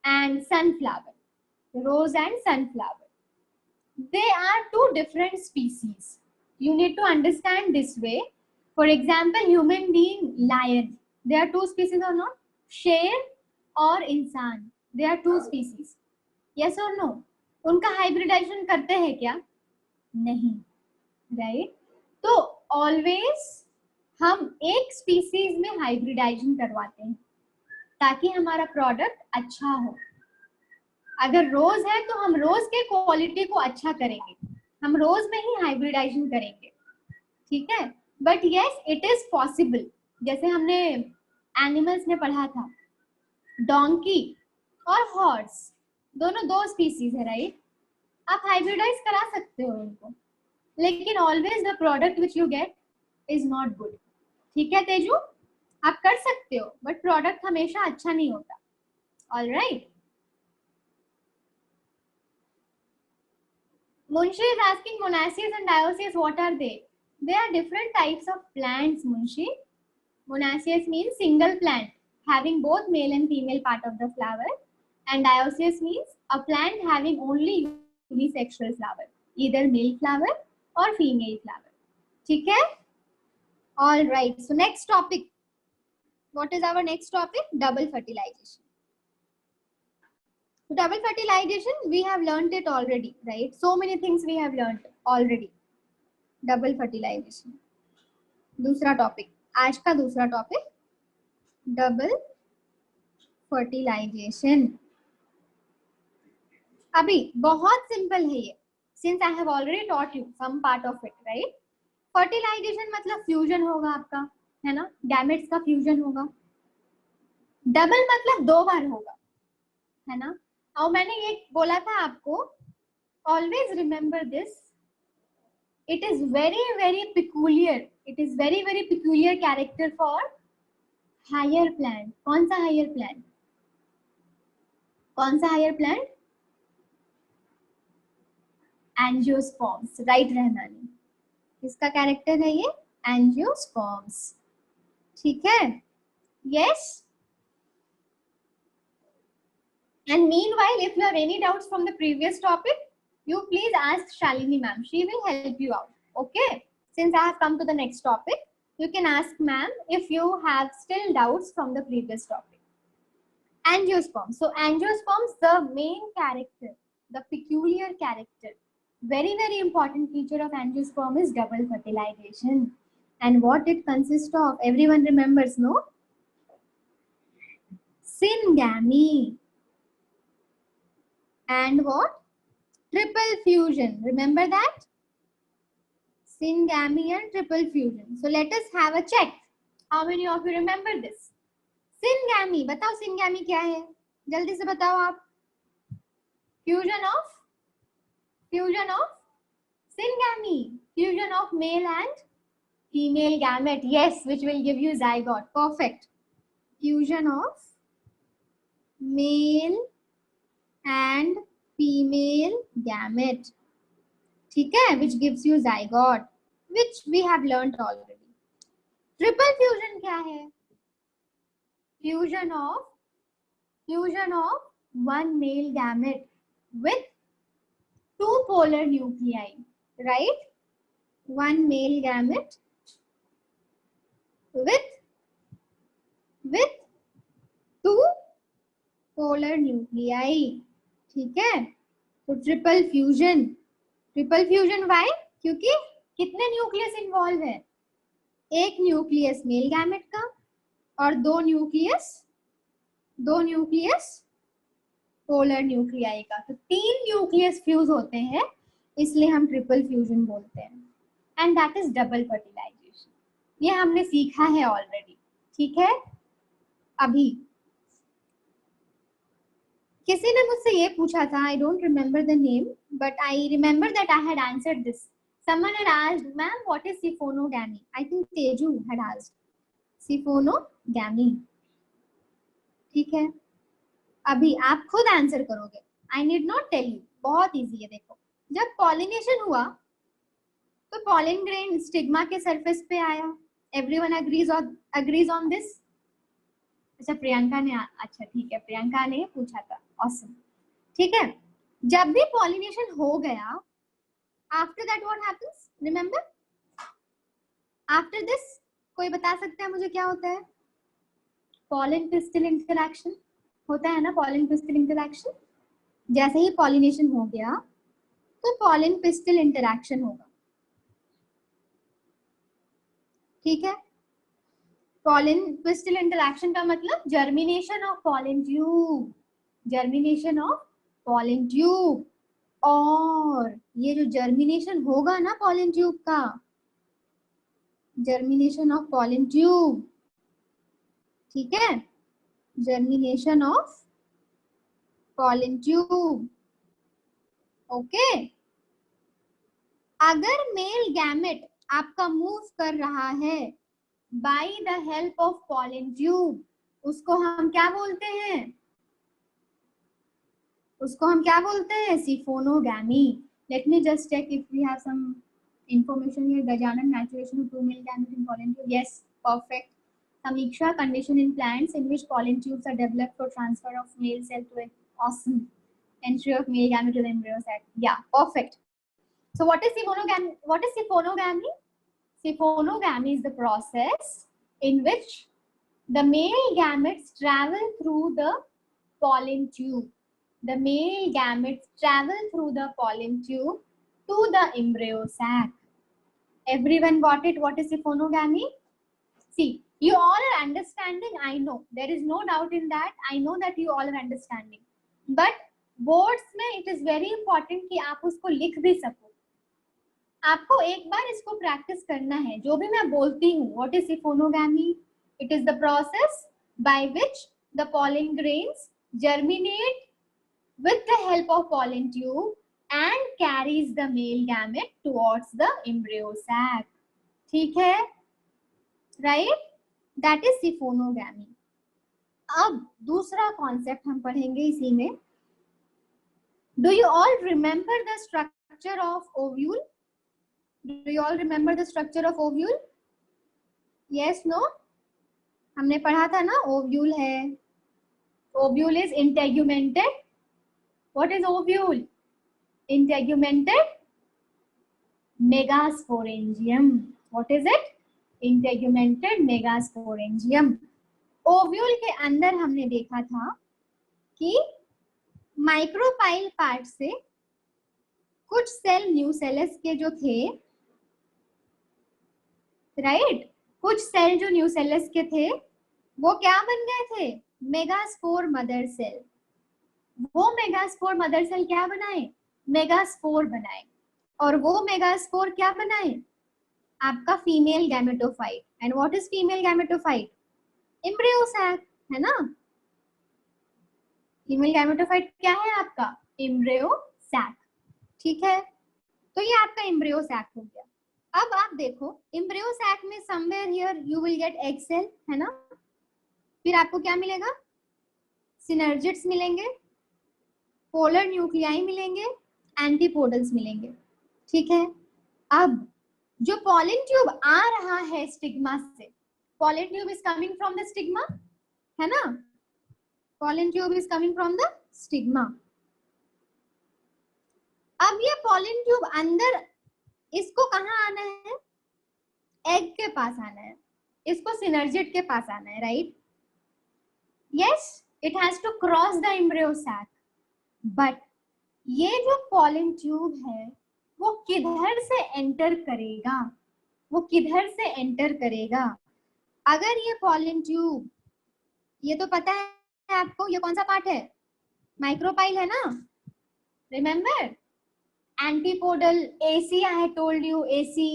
and sunflower. Rose and sunflower. They are two different species. You need to understand this way. For example, human being, lion. They are two species or not? Sher और इंसान. They are two species. Yes or no? उनका hybridisation करते हैं क्या? नहीं, right? तो always हम एक स्पीसीज में हाइब्रिडाइजेशन करवाते हैं ताकि हमारा प्रोडक्ट अच्छा हो। अगर रोज है तो हम रोज के क्वालिटी को अच्छा करेंगे, हम रोज में ही हाइब्रिडाइजेशन करेंगे। ठीक है, but yes it is possible. जैसे हमने एनिमल्स में पढ़ा था, डोंकी और हॉर्स दोनों दो स्पीसीज है, राइट? आप हाइब्रिडाइज करा सकते हो उनको, लेकिन always the product which you get is not good. ठीक है तेजू, आप कर सकते हो बट प्रोडक्ट हमेशा अच्छा नहीं होता। All right, Munshi is asking monaceous and dioecious, what are they? They are different types of plants, Munshi. Monaceous means single plant having both male and female part of the flower, and dioecious means a plant having only unisexual flower, either male flower or female flower. ठीक है? All right. So next topic. What is our next topic? Double fertilization. So double fertilization, we have learned it already, right? So many things we have learned already. Double fertilization. दूसरा topic, आज का दूसरा topic, double fertilisation. अभी बहुत simple है ये, since I have already taught you some part of it, right? Fertilization मतलब fusion होगा आपका, है ना? गैमेट्स का फ्यूजन होगा। डबल मतलब दो बार होगा, है ना? और मैंने ये बोला था आपको, always remember this, it is very very peculiar, it is very very peculiar character for higher plant. कौन सा higher plant? कौन सा higher plant? Angiosperms, right Rahmani, किसका कैरेक्टर है ये? एंजियोस्पर्म्स। ठीक है, yes. And meanwhile, if you have any doubts from the previous topic, you please ask Shalini ma'am. She will help you out. Okay. Since I have come to the next topic, you can ask ma'am if you have still doubts from the previous topic. Angiosperms. So angiosperms, the main character, the peculiar character, very very important feature of angiosperm is double fertilization. And what it consists of, everyone remembers, no? Syngamy. And what? Triple fusion. Remember that? Syngamy and triple fusion. So let us have a check. How many of you remember this? Syngamy. बताओ syngamy क्या है? जल्दी से बताओ आप. Fusion of syngamy. Fusion of male and female gamete. Yes, which will give you zygote. Perfect. Fusion of male and female gamete, ठीक है, which gives you zygote, which we have learnt already. Triple fusion क्या है? Fusion of one male gamete with two polar nuclei, right? One male gamete with two polar nuclei. ठीक है, तो triple fusion Y? क्योंकि कितने nucleus involve है? एक nucleus male gamete का और दो न्यूक्लियस पोलर न्यूक्लियाई का, तो तीन न्यूक्लियस फ्यूज होते हैं, इसलिए हम ट्रिपल फ्यूजन बोलते हैं। And that is double fertilization. ये हमने सीखा है ऑलरेडी, ठीक है? अभी किसी ने मुझसे ये पूछा था, I don't remember the name, but I remember that I had answered this. Someone had asked, ma'am, what is siphonogamy? I think Teju had asked. Siphonogamy. ठीक है, अभी आप खुद आंसर करोगे, I need not tell you, बहुत easy है। देखो, जब पॉलिनेशन हुआ तो पॉलिन ग्रेन स्टिग्मा के सरफेस पे आया। Everyone agrees on this? अच्छा प्रियंका ने, अच्छा ठीक है, प्रियंका ने पूछा था, ऑसम। ठीक है, जब भी पॉलिनेशन हो गया, after that what happens? Remember, after this कोई बता सकता है मुझे क्या होता है? पॉलिन पिस्टिल इंटरैक्शन होता है ना, पॉलिन पिस्टिल इंटरैक्शन। जैसे ही पॉलिनेशन हो गया तो पॉलिन पिस्टिल इंटरैक्शन होगा, ठीक है? पॉलिन पिस्टिल इंटरैक्शन का मतलब जर्मिनेशन ऑफ पॉलिन ट्यूब, और ये जो जर्मिनेशन होगा ना पॉलिन ट्यूब का, जर्मिनेशन ऑफ पॉलन ट्यूब, ठीक है, germination of pollen tube. Okay, अगर मेल गैमेट आपका मूव कर रहा है by the help of pollen tube, उसको हम क्या बोलते हैं? उसको हम क्या बोलते हैं? Siphonogamy. Let me just check if we have some information here. Gajanan, maturation of two male gametes in pollen tube. Yes, perfect. Samiksha, condition in plants in which pollen tubes are developed for transfer of male cell to a awesome entry of male gamete to the embryo sac. Yeah, perfect. So what is siphonogamy? What is siphonogamy? Siphonogamy is the process in which the male gametes travel through the pollen tube. The male gametes travel through the pollen tube to the embryo sac. Everyone got it? What is siphonogamy? See, you all are understanding. I know there is no doubt in that. I know that you all are understanding. But boards में it is very important कि आप उसको लिख भी सको. आपको एक बार इसको प्रैक्टिस करना है. जो भी मैं बोलती हूँ, what is siphonogamy? It is the process by which the pollen grains germinate with the help of pollen tube and carries the male gamete towards the embryo sac. ठीक है, right? That is siphonogamy. अब दूसरा concept हम पढ़ेंगे इसी में. Do you all remember the structure of ovule? Do you all remember the structure of ovule? Yes, no? हमने पढ़ा था ना, ovule है. Ovule is integumented. What is ovule? Integumented megasporangium. What is it? Integumented megasporangium. Ovule के अंदर हमने देखा था कि माइक्रोपाइल पार्ट से कुछ सेल न्यूसेलस के जो थे, राइट, कुछ सेल जो न्यूसेलस के थे वो क्या बन गए थे? Megaspore mother cell. वो मेगास्पोर मदर सेल क्या बनाए? मेगास्पोर बनाए. और वो मेगास्पोर क्या बनाए? आपका female gametophyte. And what is female gametophyte? Embryo sac, है ना? फीमेल गैमेटोफाइट क्या है आपका? Embryo sac. ठीक है, तो ये आपका एम्ब्रियो सैक हो गया. अब आप देखो, एम्ब्रियो सैक में somewhere here you will get egg cell, है ना? फिर आपको क्या मिलेगा? सिनर्जिड्स मिलेंगे, पोलर न्यूक्लियाई मिलेंगे, एंटीपोडल्स मिलेंगे. ठीक है, अब जो पॉलन ट्यूब आ रहा है स्टिग्मा से, pollen tube is coming from the stigma, है ना? Pollen tube is coming from the stigma. अब ये पॉलन ट्यूब अंदर, इसको कहाँ आना है? एग के पास आना है. इसको सिनर्जिड के पास आना है, right? Yes, it has to cross the embryo sac. But ये जो पॉलन ट्यूब है वो किधर से एंटर करेगा? वो किधर से एंटर करेगा? अगर ये पॉलन ट्यूब, ये तो पता है आपको, ये कौन सा पार्ट है? माइक्रोपाइल है ना? Remember antipodal, AC, I had told you AC.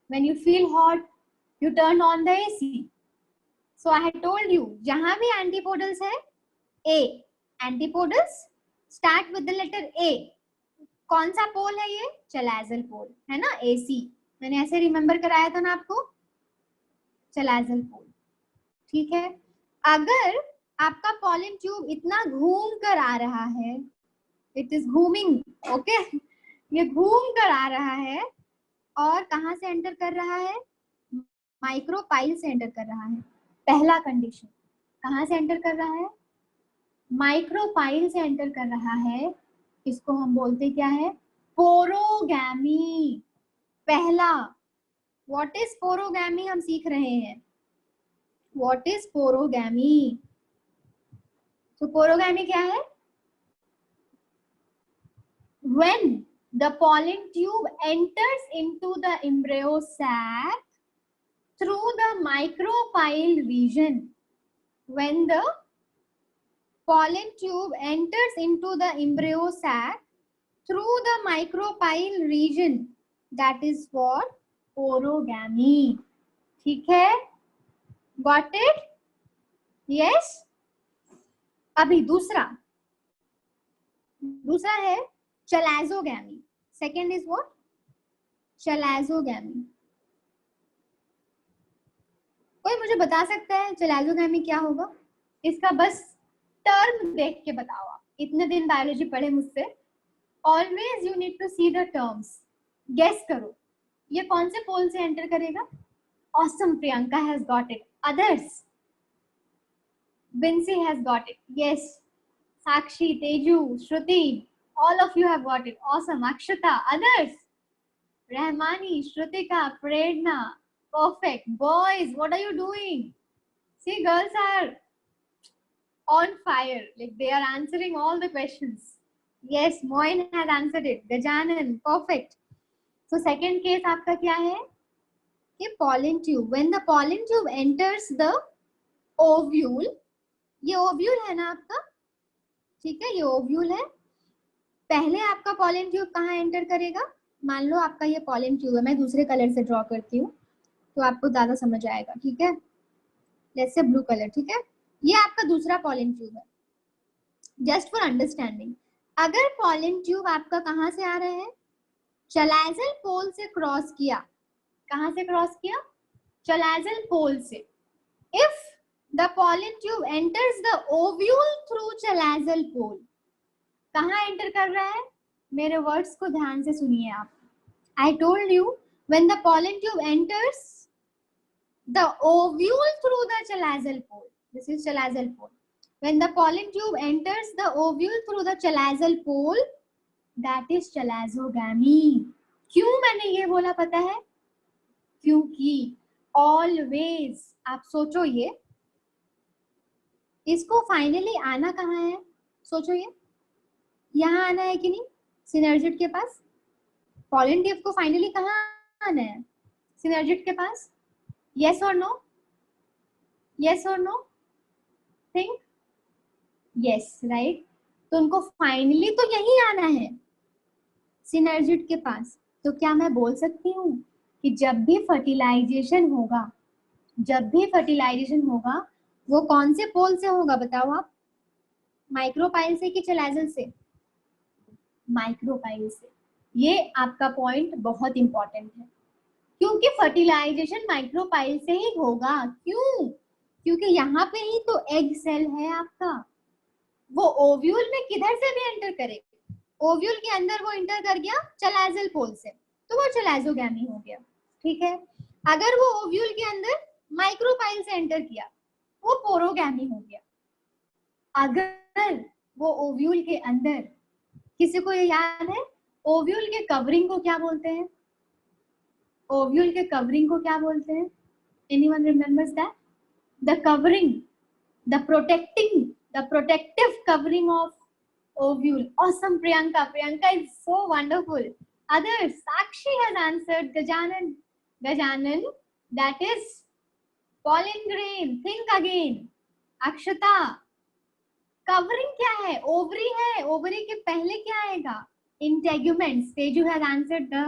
When you feel hot, you turn on the AC. So I had told you, जहां भी एंटीपोडल्स है, A, antipodals start with the letter A. कौन सा पोल है ये? चलाजल पोल, है ना? AC. मैंने ऐसे रिमेम्बर कराया था ना आपको, चलाजल पोल. ठीक है, अगर आपका पॉलन ट्यूब इतना घूम कर आ रहा है, इट इज घूमिंग, ओके, ये घूम कर आ रहा है और कहां से एंटर कर रहा है? माइक्रोपाइल से एंटर कर रहा है. पहला कंडीशन, कहां से एंटर कर रहा है? माइक्रोपाइल से एंटर कर रहा है. इसको हम बोलते क्या है? पोरोगैमी. पहला, व्हाट इज पोरोगैमी हम सीख रहे हैं. What is पोरोगैमी? तो पोरोगैमी क्या है? When the pollen tube enters into the embryo sac through the micropyle region. When the pollen tube enters into the embryo sac through the micropyle region, that is what पोरोगैमी। ठीक है, got it? Yes. अभी दूसरा है chalazogamy. Second is what? Chalazogamy. कोई मुझे बता सकता है चलाजोगैमी क्या होगा? इसका बस टर्म देख के बताओ। आप इतने दिन बायोलॉजी पढ़े मुझसे, always you need to see the terms. Guess करो ये कौन से पोल से एंटर करेगा? Awesome, Priyanka has got it. Others? Vincy has got it. Yes, Sakshi, Teju, Shruti, all of you have got it. Awesome. Akshata, others? Rahmani, Shrutika, Prerna. Perfect. Boys, what are you doing? See, girls are on fire. Like they are answering all the questions. Yes, Moin has answered it. Gajanan, perfect. So second case आपका क्या है? कि pollen tube. When the pollen tube enters the ovule, ये ovule है ना आपका? ठीक है, ये ovule है। पहले आपका पॉलन ट्यूब कहाँ एंटर करेगा? मान लो आपका ये पॉलन ट्यूब है, मैं दूसरे कलर से ड्रॉ करती हूँ तो आपको ज्यादा समझ आएगा। ठीक है, जैसे ब्लू कलर। ठीक है, ये आपका दूसरा पॉलन ट्यूब है। जस्ट फॉर अंडरस्टैंडिंग, अगर पॉलन ट्यूब आपका कहाँ से आ रहा है? चलाजल पोल से क्रॉस किया। कहाँ से क्रॉस किया? चलाजल पोल से। If the pollen tube enters the ovule through chalazal pole, कहाँ एंटर कर रहा है? मेरे वर्ड्स को ध्यान से सुनिए आप। I told you when the pollen tube enters the ovule through the chalazal pole. This is chalazal pole. When the pollen tube enters the ovule through the chalazal pole, that is chalazogamy. क्यों मैंने ये बोला पता है? क्योंकि always, आप सोचो ये, इसको फाइनली आना कहाँ है? सोचो ये, यहाँ आना है कि नहीं? सिनर्जिड के पास। पॉलन ट्यूब को फाइनली कहाँ आना है? सिनर्जिड के पास। यस और नो? यस और नो? थिंक। Yes, right. तो उनको फाइनली तो यही आना है, सिनर्जिड के पास। तो क्या मैं बोल सकती हूँ कि जब भी फर्टिलाइजेशन होगा, वो कौन से पोल से होगा बताओ आप? माइक्रोपाइल से कि चलाजल से? माइक्रोपाइल से। ये आपका पॉइंट बहुत इंपॉर्टेंट है, क्योंकि फर्टिलाइजेशन माइक्रोपाइल से ही होगा। क्यों? क्योंकि यहाँ पे ही तो एग सेल है आपका। वो ओव्यूल में किधर से भी एंटर करे, ओव्यूल के अंदर वो एंटर कर गया चलाजल पोल से, तो वो चलाजोगैमी हो गया। ठीक है, अगर वो ओव्यूल के अंदर माइक्रोपाइल से एंटर किया, वो पोरोगैमी हो गया। अगर वो ओव्यूल के अंदर, किसी को ये याद है ओव्यूल के कवरिंग को क्या बोलते हैं? ओव्यूल के कवरिंग को क्या बोलते हैं? Anyone remembers that? The covering, the protective covering of ovule. Awesome, Priyanka. Priyanka is so wonderful. Others? Sakshi has answered. Gajanan, that is pollen grain. Think again. Akshata, covering क्या है? Ovary है। Ovary के पहले क्या आएगा? Integuments. Teju has answered the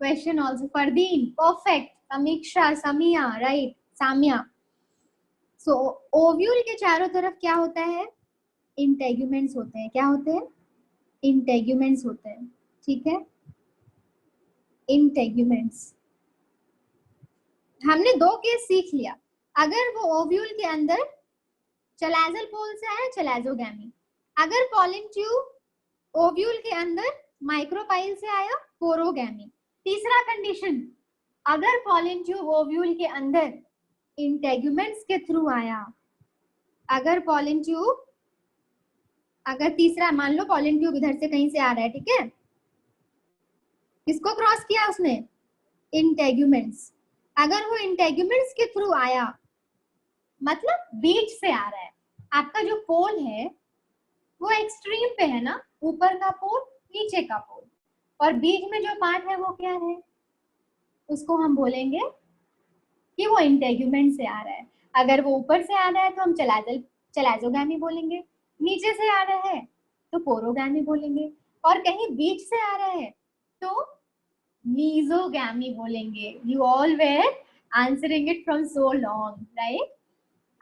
question also. Fardeen, perfect. Samiksha, Samia, right? Samya. So ovule के चारों तरफ क्या होता है? इंटेग्यूमेंट्स होते हैं। क्या होते हैं? इंटेग्यूमेंट्स होते हैं। ठीक है, इंटेग्यूमेंट्स। हमने दो केस सीख लिया। अगर वो ओव्यूल के अंदर चलाजल पोल से आया, चलाजोगैमी। अगर पॉलन ट्यूब ओव्यूल के अंदर माइक्रोपाइल से आया, पोरोगैमी। तीसरा कंडीशन, अगर पॉलन ट्यूब ओव्यूल के अंदर इंटेग्यूमेंट्स के थ्रू आया, अगर पॉलन ट्यूब, अगर तीसरा, मान लो पॉलन ट्यूब इधर से कहीं से आ रहा है, ठीक है, किसको क्रॉस किया उसने? इंटेग्यूमेंट्स। अगर वो इंटेग्यूमेंट्स के थ्रू आया, मतलब बीच से आ रहा है, आपका जो पोल है वो एक्सट्रीम पे है ना, ऊपर का पोल, नीचे का पोल, और बीच में जो पार्ट है वो क्या है? उसको हम बोलेंगे कि वो इंटेग्यूमेंट से आ रहा है। अगर वो ऊपर से आ रहा है तो हम चलाजोगैमी बोलेंगे, नीचे से आ रहा है तो पोरोगैमी बोलेंगे, और कहीं बीच से आ रहा है तो Mesogamy बोलेंगे. You all were answering it from so long, right?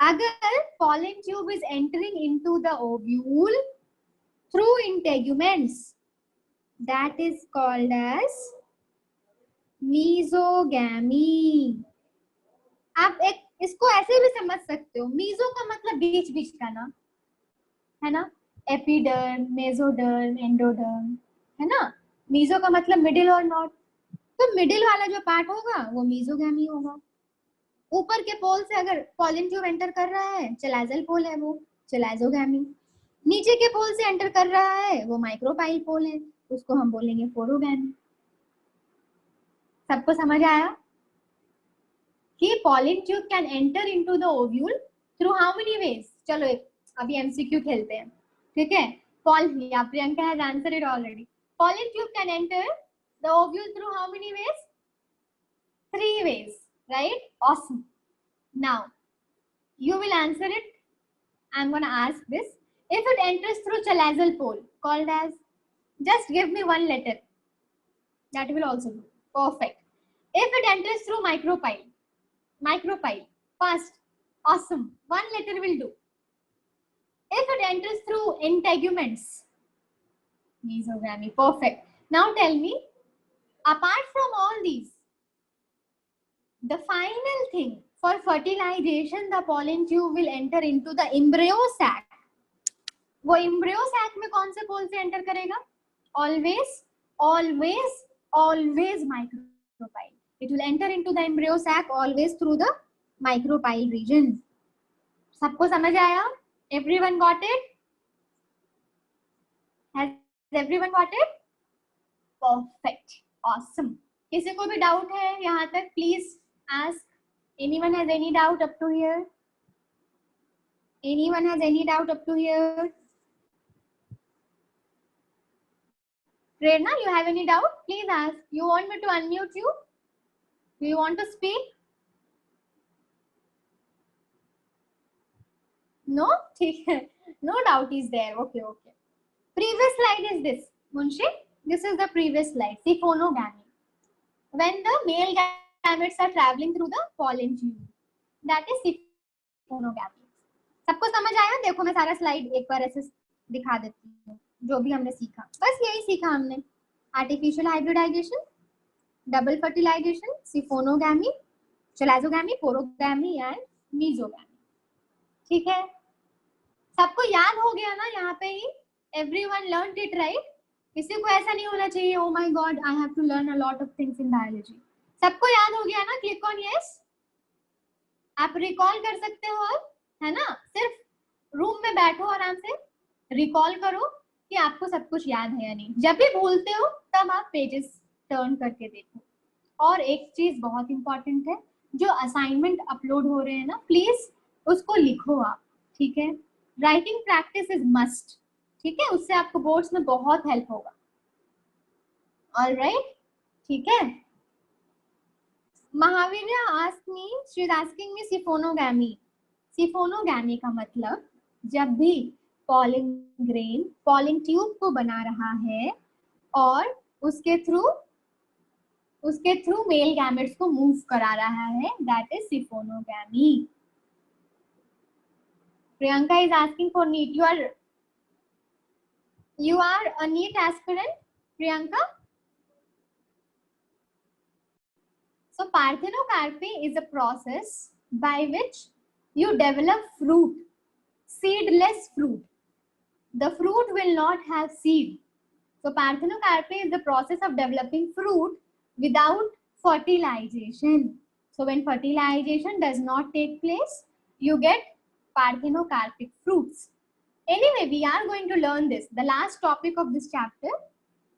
अगर pollen tube is entering into the ovule through integuments, that is called as mesogamy. आप एक इसको ऐसे भी समझ सकते हो. मीजो का मतलब बीच बीच का ना, है ना. एपिडर्म, मेसोडर्म, एंडोडर्म, है ना. मीजो का मतलब मिडिल और नॉट. तो मिडिल वाला जो पार्ट होगा वो मीजोगैमी होगा. ऊपर के पोल से अगर पॉलन ट्यूब एंटर कर रहा है, चलाजल पोल है, वो चलाजोगैमी. नीचे के पोल से एंटर कर रहा है वो माइक्रोपाइल पोल है, उसको हम बोलेंगे फोरोगैमी. सबको समझ आया कि pollen tube can enter into the ovule through how many ways? चलो एक अभी MCQ खेलते हैं, ठीक है. या Priyanka has answered it already. Pollen tube can enter the ovule through how many ways? 3 ways, right? Awesome. Now you will answer it. I'm gonna ask this. If it enters through chalazial pole, called as, just give me one letter. That will also do. Perfect. If it enters through micropyle, fast, awesome, one letter will do. If it enters through integuments, mesogamy, perfect. Now tell me, apart from all these, the final thing for fertilization, the pollen tube will enter into the embryo sac. वो embryo sac में कौन से pole से enter करेगा? Always micropyle. It will enter into the embryo sac always through the micropyle region. सबको समझ आया? Everyone got it? Has everyone got it? Perfect. Awesome. किसी को भी डाउट है यहाँ तक? Please ask. Anyone has any doubt up to here? Anyone has any doubt up to here? Prerna, you have any doubt? Please ask. You want me to unmute you? Do you want to speak? No? No doubt is there. Okay. Previous slide is this. Munshi, this is the previous slide. Siphonogamy. When the male gametes are traveling through the pollen tube. That is siphonogamy. सबको समझ आया? देखो मैं सारा slide एक बार ऐसे दिखा देती हूँ. जो भी हमने सीखा, बस यही सीखा हमने. Artificial hybridization, double fertilization, siphonogamy, chalazogamy, porogamy and mesogamy. ठीक है, सबको याद हो गया ना यहाँ पे ही? Everyone learned it right? किसी को ऐसा नहीं होना चाहिए oh my god I have to learn a lot of things in biology. सबको याद हो गया ना? Click on yes. आप रिकॉल कर सकते हो अब, है ना? सिर्फ रूम में बैठो, आराम से रिकॉल करो कि आपको सब कुछ याद है या नहीं. जब भी भूलते हो तब आप पेजेस टर्न करके देखो. और एक चीज बहुत इंपॉर्टेंट है, जो असाइनमेंट अपलोड हो रहे हैं ना, प्लीज उसको लिखो आप. ठीक है, राइटिंग प्रैक्टिस इज मस्ट. ठीक है, उससे आपको बोर्ड्स में बहुत हेल्प होगा. ऑलराइट, ठीक है. Mahavir ask me, she is asking me siphonogamy. Siphonogamy का मतलब जब भी पॉलिन ग्रेन पॉलिन ट्यूब को बना रहा है और उसके थ्रू मेल गैमेट्स को मूव करा रहा है, that is siphonogamy. Priyanka is asking for NEET. You are a NEET aspirant, Priyanka? So parthenocarpy is a process by which you develop fruit, seedless fruit. The fruit will not have seed. So parthenocarpy is the process of developing fruit without fertilization. So when fertilization does not take place, you get parthenocarpic fruits. Anyway, we are going to learn this. The last topic of this chapter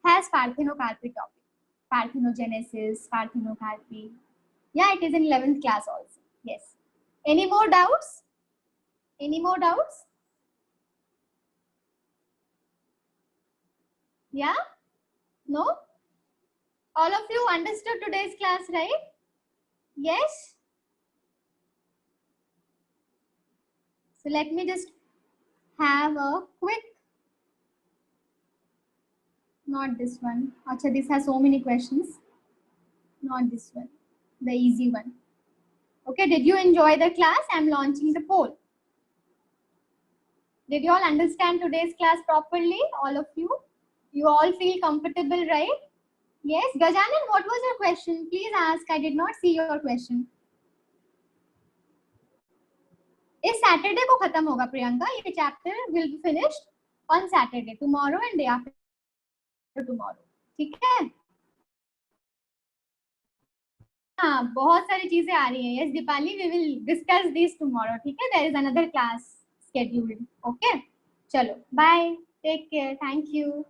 has parthenocarpy topic. Parthenogenesis, parthenocarpy. Yeah, it is in 11th class also. Yes. Any more doubts? Any more doubts? Yeah? No? All of you understood today's class, right? Yes? So let me just have a quick, not this one. Achha, this has so many questions. not this one, the easy one. Okay, did you enjoy the class? I'm launching the poll. Did you all understand today's class properly? All of you? You all feel comfortable, right? Yes. Gajanan, what was your question? Please ask. I did not see your question. इस Saturday को खत्म होगा प्रियंका, ये chapter will be finished on Saturday, tomorrow and day after tomorrow, ठीक है? हाँ, बहुत सारी चीजें आ रही हैं. Yes Deepali, we will discuss this tomorrow, ठीक है? There is another class scheduled. Okay, चलो bye, take care, thank you.